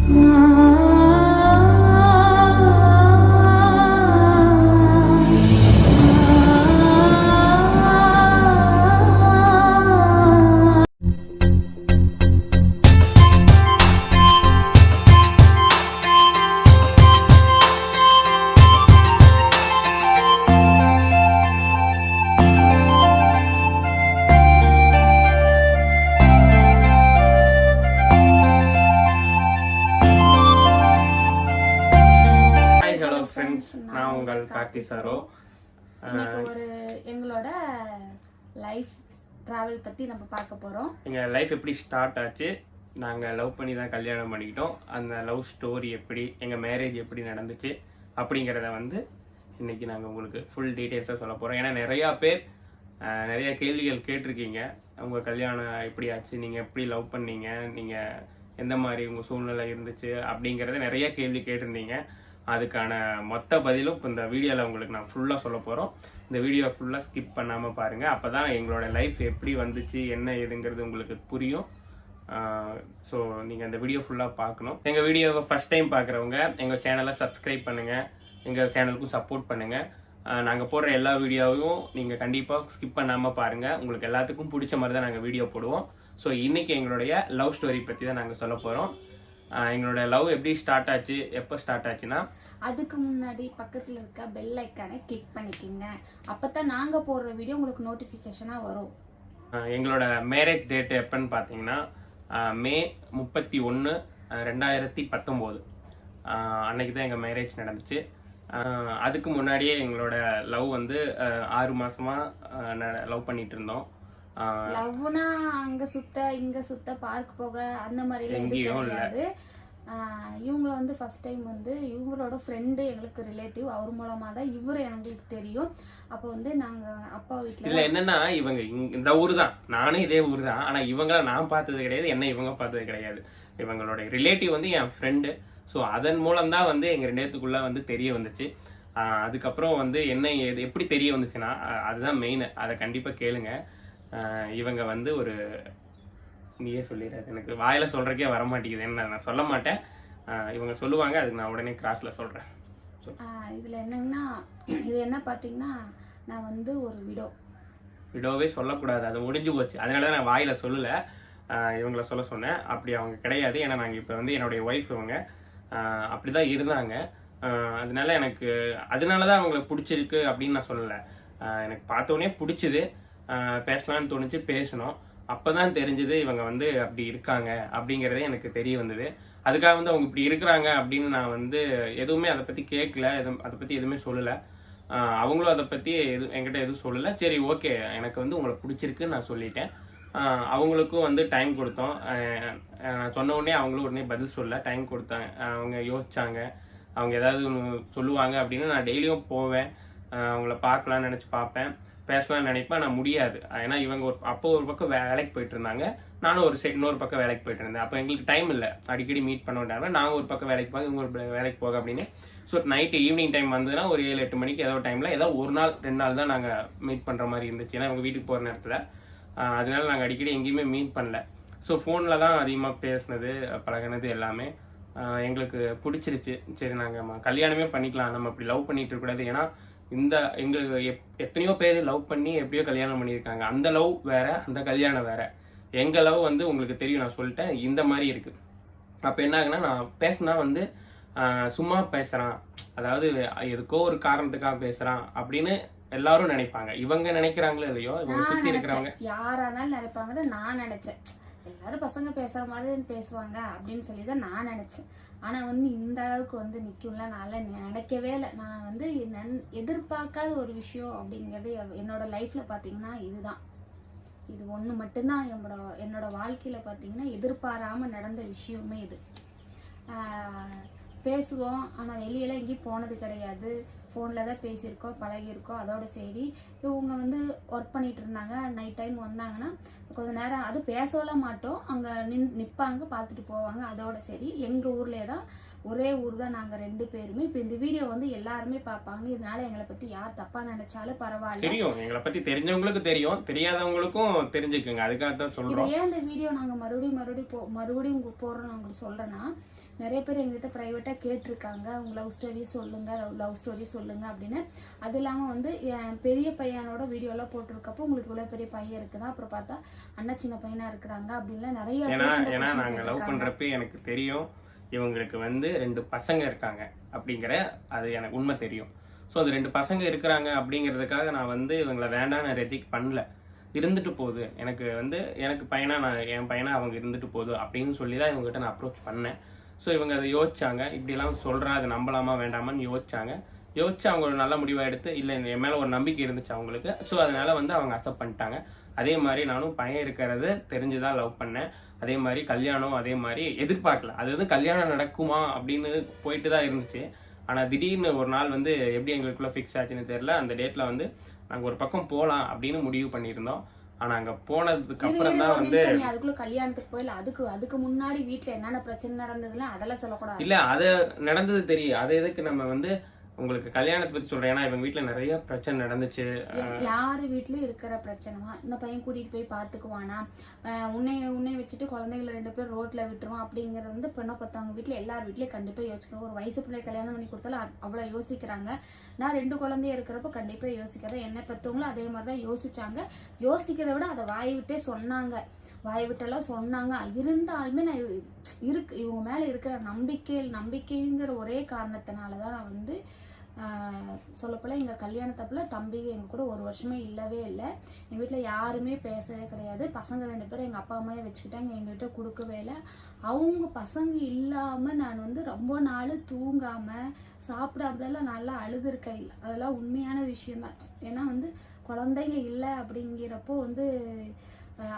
நான் உங்கள் கார்த்தி சாரோ. இன்னைக்கு ஒரு எங்களோட லைஃப் டிராவல் பத்தி நம்ம பார்க்க போறோம். எங்க லைஃப் எப்படி ஸ்டார்ட் ஆச்சு, நாங்க லவ் பண்ணி தான் கல்யாணம் பண்ணிக்கிட்டோம், அந்த லவ் ஸ்டோரி எப்படி, எங்க மேரேஜ் எப்படி நடந்துச்சு அப்படிங்கிறத வந்து இன்னைக்கு நாங்கள் உங்களுக்கு ஃபுல் டீட்டெயில்ஸாக சொல்ல போகிறோம். ஏன்னா நிறையா பேர் நிறைய கேள்விகள் கேட்டிருக்கீங்க. உங்கள் கல்யாணம் எப்படி ஆச்சு, நீங்கள் எப்படி லவ் பண்ணீங்க, நீங்கள் எந்த மாதிரி உங்கள் சூழ்நிலை இருந்துச்சு அப்படிங்கிறத நிறைய கேள்வி கேட்டிருந்தீங்க. அதுக்கான மொத்த பதிலும் இப்போ இந்த வீடியோவில் உங்களுக்கு நான் ஃபுல்லாக சொல்ல போகிறோம். இந்த வீடியோ ஃபுல்லாக ஸ்கிப் பண்ணாமல் பாருங்கள். அப்போ தான் எங்களோட லைஃப் எப்படி வந்துச்சு என்ன ஏதுங்கிறது உங்களுக்கு புரியும். ஸோ நீங்கள் அந்த வீடியோ ஃபுல்லாக பார்க்கணும். எங்கள் வீடியோவை ஃபஸ்ட் டைம் பார்க்குறவங்க எங்கள் சேனலை சப்ஸ்கிரைப் பண்ணுங்கள், எங்கள் சேனலுக்கும் சப்போர்ட் பண்ணுங்கள். நாங்கள் போடுற எல்லா வீடியோவும் நீங்கள் கண்டிப்பாக ஸ்கிப் பண்ணாமல் பாருங்கள். உங்களுக்கு எல்லாத்துக்கும் பிடிச்ச மாதிரி தான் நாங்கள் வீடியோ போடுவோம். ஸோ இன்றைக்கி எங்களுடைய லவ் ஸ்டோரி பற்றி தான் நாங்கள் சொல்ல போகிறோம். எங்களோட லவ் எப்படி ஸ்டார்ட் ஆச்சு, எப்போ ஸ்டார்ட் ஆச்சுன்னா, அதுக்கு முன்னாடி பக்கத்தில் இருக்க பெல் ஐக்கானை கிளிக் பண்ணிக்கோங்க. அப்போ தான் நாங்கள் போடுற வீடியோ உங்களுக்கு நோட்டிஃபிகேஷனாக வரும். எங்களோட மேரேஜ் டேட் எப்போன்னு பார்த்தீங்கன்னா மே 31, 2019 அன்னைக்கு தான் எங்கள் மேரேஜ் நடந்துச்சு. அதுக்கு முன்னாடியே எங்களோட லவ் வந்து 6 மாசமா லவ் பண்ணிட்டு இருந்தோம். லவ்னா அங்க சுத்த இங்க சுத்த பார்க் போக அந்த மாதிரி கிடையாது. இவங்கள வந்து ஃபர்ஸ்ட் டைம் வந்து இவங்களோட ஃப்ரெண்டு எங்களுக்கு ரிலேட்டிவ், அவர் மூலமா தான் இவரு எங்களுக்கு தெரியும். அப்போ வந்து நாங்க அப்பா வீட்டுல இல்ல என்னன்னா இவங்க இந்த ஊர் தான், நானும் இதே ஊர் தான். ஆனா இவங்கள நான் பார்த்தது கிடையாது, என்ன இவங்க பார்த்தது கிடையாது. இவங்களோட ரிலேட்டிவ் வந்து என் ஃப்ரெண்டு. ஸோ அதன் மூலம் தான் வந்து எங்க 2 பேத்துக்குள்ள வந்து தெரிய வந்துச்சு. அதுக்கப்புறம் வந்து என்ன எப்படி தெரிய வந்துச்சுன்னா, அதுதான் மெயின். அதை கண்டிப்பா கேளுங்க. இவங்க வந்து ஒரு நீயே சொல்லிடுறது, எனக்கு வாயில சொல்றதுக்கே வரமாட்டேங்குது, என்ன நான் சொல்ல மாட்டேன். இவங்க சொல்லுவாங்க, அதுக்கு நான் உடனே கிராஸ்ல சொல்றேன். இதுல என்னன்னா, இது என்ன பாத்தீங்கன்னா, நான் வந்து ஒரு விடோவே சொல்லக்கூடாது, அது முடிஞ்சு போச்சு. அதனாலதான் நான் வாயில சொல்லல, இவங்கள சொல்ல சொன்னேன். அப்படி அவங்க கிடையாது. ஏன்னா நாங்க இப்ப வந்து என்னுடைய ஒய்ஃப் இவங்க அப்படிதான் இருந்தாங்க. அதனாலதான் அவங்களுக்கு பிடிச்சிருக்கு அப்படின்னு நான் சொல்லல. எனக்கு பார்த்தோன்னே பிடிச்சது, பேசலான்னு தோணுச்சு, பேசணும். அப்பதான் தெரிஞ்சது இவங்க வந்து அப்படி இருக்காங்க அப்படிங்கறதே எனக்கு தெரிய வந்தது. அதுக்காக வந்து அவங்க இப்படி இருக்கிறாங்க அப்படின்னு நான் வந்து எதுவுமே அதை பத்தி கேட்கல, அதை பத்தி எதுவுமே சொல்லல. அவங்களும் அதை பத்தி என்கிட்ட எதுவும் சொல்லல. சரி ஓகே, எனக்கு வந்து உங்களை பிடிச்சிருக்குன்னு நான் சொல்லிட்டேன். அவங்களுக்கும் வந்து டைம் கொடுத்தோம். சொன்ன உடனே அவங்களும் உடனே பதில் சொல்ல டைம் கொடுத்தாங்க. அவங்க யோசிச்சாங்க, அவங்க ஏதாவது சொல்லுவாங்க அப்படின்னு. நான் டெய்லியும் போவேன், அவங்கள பார்க்கலாம்னு நினைச்சு பார்ப்பேன், பேசலாம்னு நினைப்பேன். நான் முடியாது. ஏன்னா இவங்க அப்போ ஒரு பக்கம் வேலைக்கு போயிட்டு இருந்தாங்க, நானும் இன்னொரு பக்கம் வேலைக்கு போயிட்டு இருந்தேன். அப்போ எங்களுக்கு டைம் இல்லை அடிக்கடி மீட் பண்ண விட்டாங்க. நாங்கள் ஒரு பக்கம் வேலைக்கு போக, இவங்க ஒரு வேலைக்கு போக அப்படின்னு. ஸோ நைட்டு ஈவினிங் டைம் வந்ததுன்னா ஒரு 7-8 மணிக்கு ஏதோ டைம்ல ஏதோ ஒரு நாள் 2 நாள் தான் நாங்கள் மீட் பண்ற மாதிரி இருந்துச்சு. ஏன்னா இவங்க வீட்டுக்கு போற நேரத்தில். அதனால நாங்கள் அடிக்கடி எங்கேயுமே மீட் பண்ணல. ஸோ ஃபோனில் தான் அதிகமாக பேசினது, பழகினது எல்லாமே. எங்களுக்கு பிடிச்சிருச்சு. சரி நாங்கள் கல்யாணமே பண்ணிக்கலாம், நம்ம அப்படி லவ் பண்ணிட்டு இருக்கக்கூடாது. ஏன்னா எங்களுக்கு எத்தனையோ பேர் லவ் பண்ணி எப்படியோ கல்யாணம் பண்ணியிருக்காங்க. அந்த லவ் வேற, அந்த கல்யாணம் வேற. எங்க லவ் வந்து உங்களுக்கு தெரியும், நான் சொல்லிட்டேன், இந்த மாதிரி இருக்கு. அப்ப என்ன ஆகுனா, நான் பேசினா வந்து சும்மா பேசுறான், அதாவது எதுக்கோ ஒரு காரணத்துக்காக பேசுறான் அப்படின்னு எல்லாரும் நினைப்பாங்க. இவங்க நினைக்கிறாங்களோ இல்லையோ, இவங்க சுத்தி இருக்கிறவங்க யாரானாலும் நினைப்பாங்கன்னு நான் நினைச்சேன். எல்லாரும் பசங்க பேசுற மாதிரி பேசுவாங்க அப்படின்னு சொல்லிதான் நான் நினைச்சேன். ஆனா வந்து இந்த அளவுக்கு வந்து நிக்கும்ல நான் நினைக்கவே இல்லை. நான் வந்து எதிர்பார்க்காத ஒரு விஷயம் அப்படிங்கிறது என்னோட லைஃப்ல பாத்தீங்கன்னா இது ஒண்ணு மட்டும்தான் என்னோட வாழ்க்கையில பாத்தீங்கன்னா எதிர்பாராம நடந்த விஷயமே இது. பேசுவோம், ஆனா வெளியில எங்கேயும் போனது கிடையாது. ஃபோன்ல தான் பேசியிருக்கோம், பழகியிருக்கோம். அதோட சரி, இவங்க வந்து ஒர்க் பண்ணிட்டு இருந்தாங்க. நைட் டைம் வந்தாங்கன்னா கொஞ்ச நேரம், அது பேசலாம் மாட்டோம், அங்க நிற்பாங்க, பார்த்துட்டு போவாங்க. அதோட சரி, எங்க ஊர்லயே தான் ஒரே ஊர் தான் நாங்க 2 பேருமே. இப்ப இந்த வீடியோ வந்து எல்லாருமே பார்ப்பாங்க. இதனால எங்களை பத்தி யார் தப்பா நினைச்சாலும் பரவாயில்ல. தெரியும், எங்களை பத்தி தெரிஞ்சவங்களுக்கு தெரியும், தெரியாதவங்களுக்கும் தெரிஞ்சுக்குங்க. அதுக்காக தான் இதை சொல்றோம். ஏன் இந்த வீடியோ நாங்க மறுபடியும் போடுறோம் உங்களுக்கு சொல்றேன்னா, நிறைய பேர் எங்ககிட்ட பிரைவேட்டா கேட்டிருக்காங்க, உங்க லவ் ஸ்டோரி சொல்லுங்க அப்படின்னு. அது இல்லாம வந்து என் பெரிய பையனோட வீடியோ எல்லாம் போட்டிருக்கப்போ உங்களுக்கு இவ்வளவு பெரிய பையன் இருக்குதா, அப்புறம் பார்த்தா அண்ணா சின்ன பையனா இருக்கிறாங்க அப்படின்லாம் நிறைய ஏன்னா நாங்க லவ் பண்றப்ப எனக்கு தெரியும் இவங்களுக்கு வந்து 2 பசங்க இருக்காங்க அப்படிங்கிற அது எனக்கு உண்மை தெரியும். ஸோ அது 2 பசங்க இருக்கிறாங்க அப்படிங்கிறதுக்காக நான் வந்து இவங்களை வேண்டாம் நான் ரெஜெக்ட் பண்ணல. இருந்துட்டு போகுது எனக்கு பையனா என் பையனா அவங்க இருந்துட்டு போகுது அப்படின்னு சொல்லி தான் இவங்ககிட்ட நான் அப்ரோச் பண்ணேன். ஸோ இவங்க அதை யோசிச்சாங்க, இப்படிலாம் சொல்கிறா அது நம்பலாமா வேண்டாமான்னு யோசிச்சு அவங்க ஒரு நல்ல முடிவாக எடுத்து, இல்லை என் மேலே ஒரு நம்பிக்கை இருந்துச்சு அவங்களுக்கு. ஸோ அதனால வந்து அவங்க அக்செப்ட் பண்ணிட்டாங்க. அதே மாதிரி நானும் பையன் இருக்கிறது தெரிஞ்சுதான் லவ் பண்ணேன். அதே மாதிரி கல்யாணம் அதே மாதிரி எதிர்பார்க்கல. அது கல்யாணம் நடக்குமா அப்படின்னு போயிட்டு தான் இருந்துச்சு. ஆனால் திடீர்னு ஒரு நாள் வந்து எப்படி எங்களுக்குள்ள ஃபிக்ஸ் ஆச்சுன்னு தெரியல. அந்த டேட்டில் வந்து நாங்கள் ஒரு பக்கம் போகலாம் அப்படின்னு முடிவு பண்ணியிருந்தோம். ஆனா அங்க போனதுக்கு அப்புறம் தான் வந்து அதுக்குள்ள கல்யாணத்துக்கு போயில அதுக்கு முன்னாடி வீட்டுல என்னென்ன பிரச்சனை நடந்ததுல அதெல்லாம் சொல்லக்கூடாது. இல்ல அது நடந்தது தெரியும். அதை எதுக்கு நம்ம வந்து உங்களுக்கு கல்யாணத்தை பத்தி சொல்றேன். ஏன்னா இவங்க வீட்டுல நிறைய பிரச்சனை நடந்துச்சு. யாரு வீட்லயும் இருக்கிற பிரச்சனைமா, இந்த பையன் கூட்டிட்டு போய் பாத்துக்குவானா, உன்னை வச்சுட்டு குழந்தைகளை 2 பேர் ரோட்ல விட்டுருவான் அப்படிங்கறது வந்து பெண்ணை பார்த்தவங்க வீட்டுல எல்லார் வீட்லயும் கண்டிப்பா யோசிக்கணும். ஒரு வயசு பிள்ளை கல்யாணம் பண்ணி கொடுத்தாலும் அவ்வளவு யோசிக்கிறாங்க. நான் 2 குழந்தைய இருக்கிறப்ப கண்டிப்பா யோசிக்கிறேன். என்ன பெற்றவங்களும் அதே மாதிரிதான் யோசிச்சாங்க. யோசிக்கிறத விட அதை வாய் விட்டெல்லாம் சொன்னாங்க. இருந்தாலுமே நான் இவங்க மேல இருக்கிற நம்பிக்கைங்கிற ஒரே காரணத்தினாலதான் நான் வந்து சொல்லப்போல எங்க கல்யாணத்தப்பல தம்பி எங்க கூட 1 வருஷமே இல்லவே இல்லை. எங்க வீட்டுல யாருமே பேசவே கிடையாது. பசங்க 2 பேரும் எங்க அப்பா அம்மாவே வச்சுக்கிட்டாங்க, எங்ககிட்ட கொடுக்கவே இல்லை. அவங்க பசங்க இல்லாம நான் வந்து ரொம்ப நாள் தூங்காம சாப்பிடாமலாம் நல்லா அழுதுருக்கேன். அதெல்லாம் உண்மையான விஷயம்தான். ஏன்னா வந்து குழந்தைங்க இல்லை அப்படிங்கிறப்போ வந்து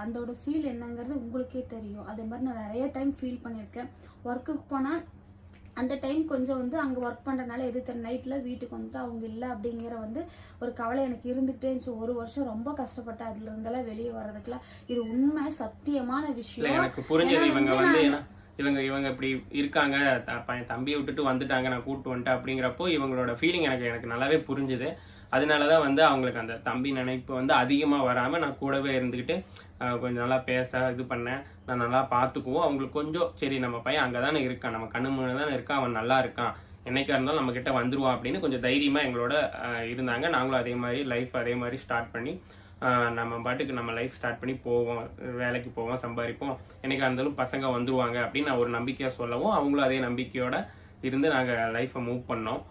அதோட ஃபீல் என்னங்கிறது உங்களுக்கே தெரியும். அதே மாதிரி நான் நிறைய டைம் ஃபீல் பண்ணியிருக்கேன். ஒர்க்குக்கு போனால் அந்த டைம் கொஞ்சம் வந்து அங்கே ஒர்க் பண்ணுறதுனால நைட்டில் வீட்டுக்கு வந்துட்டு அவங்க இல்லை அப்படிங்கிற வந்து ஒரு கவலை எனக்கு இருந்துகிட்டே இருந்துச்சு. 1 வருஷம் ரொம்ப கஷ்டப்பட்டேன் அதுல இருந்தெல்லாம் வெளியே வர்றதுக்குலாம். இது உண்மை சத்தியமான விஷயம். எனக்கு புரிஞ்சது. இவங்க வந்து இவங்க இப்படி இருக்காங்க, தம்பியை விட்டுட்டு வந்துட்டாங்க, நான் கூப்பிட்டு வந்துட்டேன் அப்படிங்கிறப்போ இவங்களோட ஃபீலிங் எனக்கு நல்லாவே புரிஞ்சுது. அதனாலதான் வந்து அவங்களுக்கு அந்த தம்பி நினைப்பு வந்து அதிகமா வராம நான் கூடவே இருந்துகிட்டு கொஞ்சம் நல்லா பேச இது பண்ணேன். நான் நல்லா பார்த்துக்குவோம். அவங்களுக்கு கொஞ்சம் சரி நம்ம பையன் அங்கதானே இருக்கான், நம்ம கண்ணு முன்னாடி தானே இருக்கான், அவன் நல்லா இருக்கான், என்னைக்கா இருந்தாலும் நம்ம கிட்ட வந்துருவான் அப்படின்னு கொஞ்சம் தைரியமா எங்களோட இருந்தாங்க. நாங்களும் அதே மாதிரி லைஃப் அதே மாதிரி ஸ்டார்ட் பண்ணி நம்ம பாட்டுக்கு நம்ம லைஃப் ஸ்டார்ட் பண்ணி போவோம், வேலைக்கு போவோம், சம்பாதிப்போம், என்னைக்கா இருந்தாலும் பசங்க வந்துருவாங்க அப்படின்னு நான் ஒரு நம்பிக்கையா சொல்லவும் அவங்களும் அதே நம்பிக்கையோட இருந்து நாங்கள் லைஃப்பை மூவ் பண்ணோம்.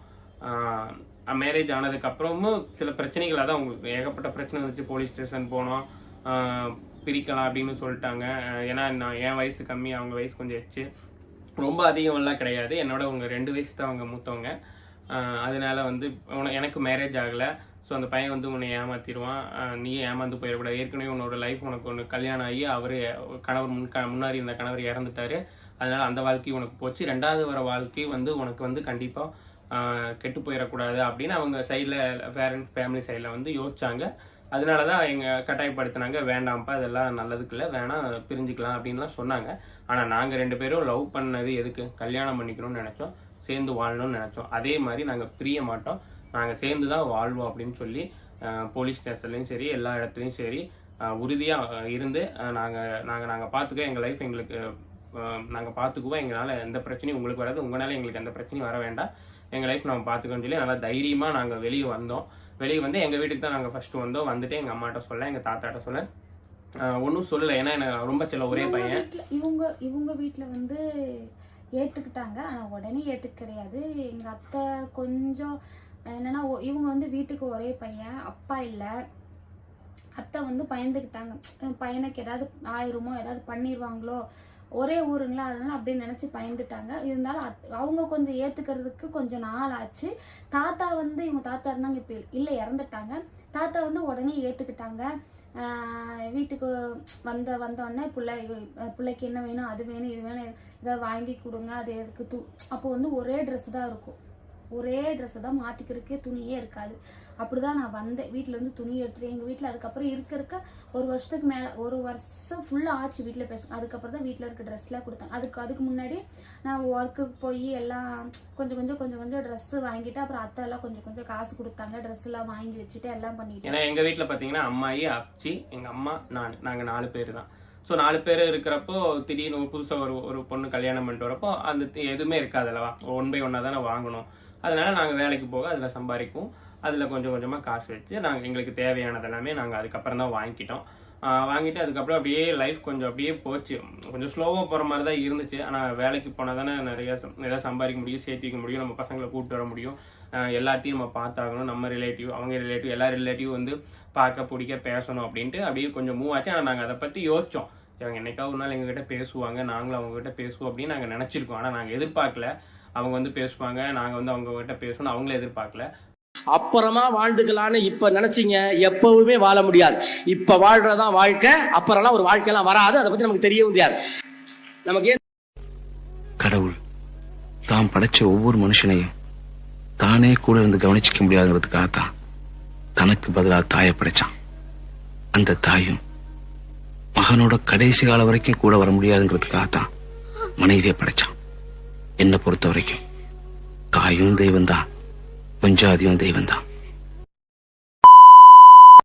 மேரேஜ் ஆனதுக்கு அப்புறமும் சில பிரச்சனைகள், அதான் உங்களுக்கு ஏகப்பட்ட பிரச்சனை வந்துச்சு. போலீஸ் ஸ்டேஷன் போனோம், பிரிக்கலாம் அப்படின்னு சொல்லிட்டாங்க. ஏன்னா நான் என் வயசு கம்மி, அவங்க வயசு கொஞ்சம் எச்சு, ரொம்ப அதிகம்லாம் கிடையாது. என்னோட அவங்க 2 வயசு தான் அவங்க மூத்தவங்க. அதனால வந்து எனக்கு மேரேஜ் ஆகலை. ஸோ அந்த பையன் வந்து உன்னை ஏமாத்திடுவான், நீயே ஏமாந்து போயிடக்கூடாது, ஏற்கனவே உன்னோட லைஃப் உனக்கு ஒன்று கல்யாணம் ஆகி அவர் கணவர் முன்னாடி இருந்த கணவர் இறந்துட்டாரு, அதனால அந்த வாழ்க்கை உனக்கு போச்சு, 2வது வர வாழ்க்கை வந்து உனக்கு வந்து கண்டிப்பாக கெட்டு போயிடக்கூடாது அப்படின்னு அவங்க சைடில் பேரண்ட்ஸ் ஃபேமிலி சைடில் வந்து யோசிச்சாங்க. அதனால தான் எங்கள் கட்டாயப்படுத்தினாங்க, வேண்டாம்ப்பா இதெல்லாம் நல்லதுக்கு இல்லை, வேணாம் பிரிஞ்சுக்கலாம் அப்படின்லாம் சொன்னாங்க. ஆனால் நாங்கள் 2 பேரும் லவ் பண்ணது எதுக்கு, கல்யாணம் பண்ணிக்கணும்னு நினச்சோம், சேர்ந்து வாழணும்னு நினச்சோம். அதே மாதிரி நாங்கள் பிரிய மாட்டோம், நாங்கள் சேர்ந்து தான் வாழ்வோம் அப்படின்னு சொல்லி போலீஸ் ஸ்டேஷன்லையும் சரி எல்லா இடத்துலையும் சரி உறுதியாக இருந்து நாங்கள் பார்த்துக்க, எங்கள் லைஃப் எங்களுக்கு நாங்கள் பார்த்துக்குவோம், எங்களால் எந்த பிரச்சனையும் உங்களுக்கு வராது, உங்களால் எங்களுக்கு எந்த பிரச்சனையும் வர வேண்டாம், எங்கள் லைஃப் நம்ம பார்த்துக்கோன்னு சொல்லி நல்லா தைரியமாக நாங்கள் வெளியே வந்தோம். வெளியே வந்து எங்கள் வீட்டுக்கு தான் நாங்கள் ஃபர்ஸ்ட் வந்தோம். வந்துட்டு எங்கள் அம்மாட்ட சொல்ல, எங்கள் தாத்தாட்ட சொல்ல, ஒன்றும் சொல்லலை. ஏன்னா எனக்கு ரொம்ப சில ஒரே பையன். இவங்க வீட்டில் வந்து ஏற்றுக்கிட்டாங்க, ஆனால் உடனே ஏற்றுக்க கிடையாது. எங்கள் அத்தை கொஞ்சம் என்னன்னா, இவங்க வந்து வீட்டுக்கு ஒரே பையன், அப்பா இல்லை, அத்தை வந்து பயந்துக்கிட்டாங்க, பையனுக்கு ஏதாவது ஆயிருமோ, ஏதாவது பண்ணிடுவாங்களோ, ஒரே ஊருங்களா, அதனால அப்படின்னு நினைச்சு பயந்துட்டாங்க. இருந்தாலும் அவங்க கொஞ்சம் ஏத்துக்கிறதுக்கு கொஞ்சம் நாள் ஆச்சு. தாத்தா வந்து இவங்க தாத்தா இருந்தாங்க, இப்ப இல்லை இறந்துட்டாங்க. தாத்தா வந்து உடனே ஏத்துக்கிட்டாங்க. வீட்டுக்கு வந்தோடனே பிள்ளைக்கு என்ன வேணும், அது வேணும், இது வேணும், ஏதாவது வாங்கி கொடுங்க, அது எதுக்கு அப்போ வந்து ஒரே ட்ரெஸ் தான் இருக்கும். ஒரே ட்ரெஸ்ஸை தான் மாற்றிக்கிறதுக்கே துணியே இருக்காது. அப்படிதான் நான் வந்தேன். வீட்டிலேருந்து துணி எடுத்துட்டு எங்கள் வீட்டில் அதுக்கப்புறம் இருக்க ஒரு வருஷத்துக்கு மேலே, ஒரு வருஷம் ஃபுல்லாக ஆச்சு வீட்டில் பேச. அதுக்கப்புறம் தான் வீட்டில் இருக்க ட்ரெஸ்லாம் கொடுத்தாங்க. அதுக்கு முன்னாடி நான் ஒர்க்குக்கு போய் எல்லாம் கொஞ்சம் கொஞ்சம் ட்ரெஸ்ஸு வாங்கிட்டு அப்புறம் அத்தை எல்லாம் கொஞ்சம் காசு கொடுத்தாங்க. ட்ரெஸ்லாம் வாங்கி வச்சுட்டு எல்லாம் பண்ணிட்டு. ஏன்னா எங்கள் வீட்டில் பார்த்தீங்கன்னா அம்மாயி, அப்ச்சி, எங்கள் அம்மா, நாங்கள் 4 பேர் தான். ஸோ 4 பேர் இருக்கிறப்போ திடீர்னு புதுசாக ஒரு பொண்ணு கல்யாணம் பண்ணிட்டு வரப்போ அந்த எதுவுமே இருக்காது அல்லவா, 1 by 1 தானே வாங்கணும். அதனால நாங்கள் வேலைக்கு போக அதில் சம்பாதிக்கும், அதில் கொஞ்சம் கொஞ்சமாக காசு வச்சு நாங்கள் எங்களுக்கு தேவையானது எல்லாமே நாங்கள் அதுக்கப்புறம் தான் வாங்கிட்டோம். வாங்கிட்டு அதுக்கப்புறம் அப்படியே லைஃப் கொஞ்சம் அப்படியே போச்சு. கொஞ்சம் ஸ்லோவாக போகிற மாதிரி தான் இருந்துச்சு. ஆனால் வேலைக்கு போனால் தானே நிறையா சம்பாதிக்க முடியும், சேர்த்து வைக்க முடியும், நம்ம பசங்களை கூப்பிட்டு வர முடியும், எல்லாத்தையும் நம்ம பார்த்தாகணும். நம்ம ரிலேட்டிவ், அவங்க ரிலேட்டிவ், எல்லா ரிலேட்டிவ் வந்து பார்க்க பிடிக்க பேசணும் அப்படின்ட்டு அப்படியே கொஞ்சம் மூவ் ஆச்சு. ஆனால் நாங்கள் அதை பற்றி யோசித்தோம். இவங்க என்னைக்காவது ஒரு நாள் எங்ககிட்ட பேசுவாங்க, நாங்களும் அவங்ககிட்ட பேசுவோம் அப்படின்னு நாங்கள் நினச்சிருக்கோம். ஆனால் நாங்கள் எதிர்பார்க்கல அவங்க வந்து பேசுவாங்க, நாங்கள் வந்து அவங்ககிட்ட பேசணும் அவங்களும் எதிர்பார்க்கல. அப்புறமா வாழ்ந்துக்கலான்னு இப்ப நினைச்சீங்க, எப்பவுமே வாழ முடியாது. இப்ப வாழ்றதான் வாழ்க்கை, அப்புறம்லாம் ஒரு வாழ்க்கையெல்லாம் வராது. அதை பத்தி நமக்கு தெரியவும் முடியாது. நமக்கு கடவுள் தாம் படைச்ச ஒவ்வொரு மனுஷனையும் தானே கூட இருந்து கவனிச்சிக்க முடியாதுங்கிறதுக்காகத்தான் தனக்கு பதிலா தாயை படைச்சான். அந்த தாயும் மகனோட கடைசி காலம் வரைக்கும் கூட வர முடியாதுங்கிறதுக்காகத்தான் மனைவியை படைச்சான். என்னை பொறுத்த வரைக்கும் தாயும் தெய்வம் தான், பஞ்சாதியும் தெய்வம் தான்.